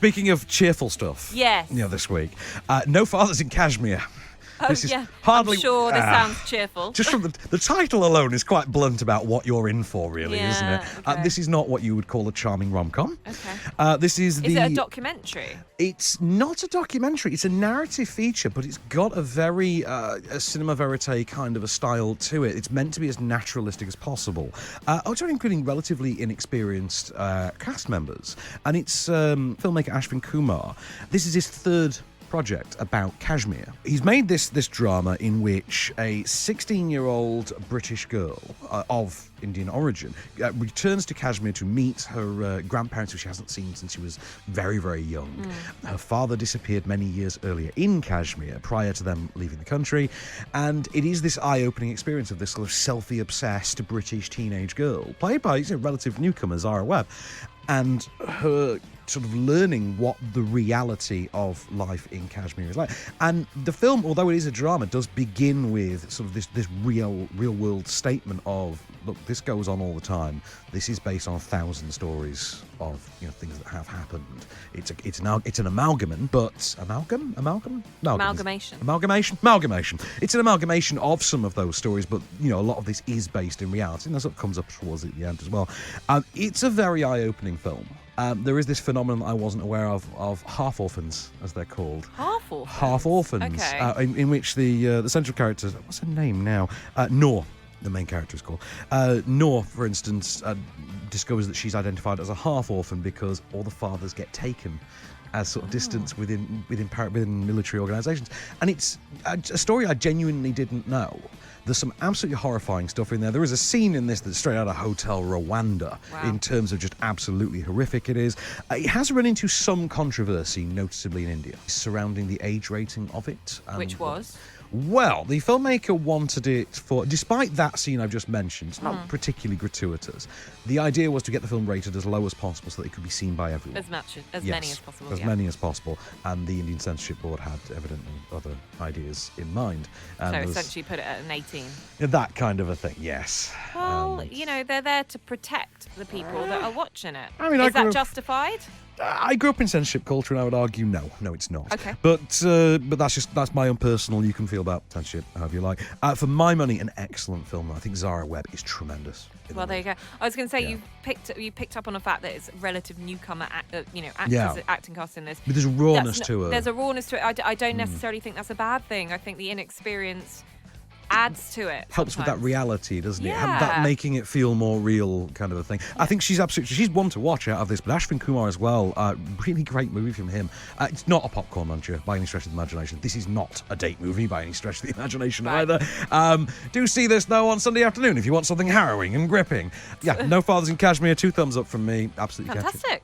Speaking of cheerful stuff, Yes. This week, No Fathers in Kashmir. Oh, This is yeah. hardly. I'm sure this sounds cheerful. Just from the title alone is quite blunt about what you're in for, really, isn't it? Okay. This is not what you would call a charming rom-com. Okay. This is Is it a documentary? It's not a documentary. It's a narrative feature, but it's got a very a cinema verite kind of a style to it. It's meant to be as naturalistic as possible. Also including relatively inexperienced cast members. And it's filmmaker Ashwin Kumar. This is his third project about Kashmir. He's made this drama in which a 16-year-old British girl of Indian origin returns to Kashmir to meet her grandparents, who she hasn't seen since she was very, very young. Her father disappeared many years earlier in Kashmir, prior to them leaving the country, and it is this eye-opening experience of this sort of selfie-obsessed British teenage girl, played by a relative newcomer, Zara Webb, and her sort of learning what the reality of life in Kashmir is like. And the film, although it is a drama, does begin with sort of this real world statement of, look, this goes on all the time. This is based on 1,000 stories of things that have happened. It's an amalgamation, but amalgamation. It's an amalgamation of some of those stories, but a lot of this is based in reality, and that's what comes up towards the end as well. It's a very eye-opening film. There is this phenomenon I wasn't aware of half orphans, as they're called. Half orphans? Half orphans. Okay. In which the central character, what's her name now? Noor, the main character is called. Noor, for instance, discovers that she's identified as a half orphan because all the fathers get taken as sort of distance within military organisations. And it's a story I genuinely didn't know. There's some absolutely horrifying stuff in there. There is a scene in this that's straight out of Hotel Rwanda. Wow. In terms of just absolutely horrific it is. It has run into some controversy, noticeably in India, surrounding the age rating of it. Which was? Well, the filmmaker wanted it for, despite that scene I've just mentioned, it's not particularly gratuitous. The idea was to get the film rated as low as possible so that it could be seen by everyone. As many as possible. As many as possible. And the Indian Censorship Board had evidently other ideas in mind. So essentially put it at an 18. That kind of a thing, yes. Well, they're there to protect the people that are watching it. I mean, is that justified? I grew up in censorship culture, and I would argue no, it's not. Okay. But that's my own personal. You can feel about censorship however you like. For my money, an excellent film. I think Zara Webb is tremendous. Well, there you go. I was going to say you picked up on the fact that it's a relative newcomer, acting cast in this. But there's a rawness to her. There's a rawness to it. I don't necessarily think that's a bad thing. I think the inexperience adds to it. Helps with that reality, doesn't it? Yeah. That making it feel more real kind of a thing. Yeah. I think she's one to watch out of this, but Ashwin Kumar as well, really great movie from him. It's not a popcorn muncher by any stretch of the imagination. This is not a date movie by any stretch of the imagination either. Do see this though on Sunday afternoon if you want something harrowing and gripping. Yeah, No Fathers in Kashmir, 2 thumbs up from me. Absolutely fantastic.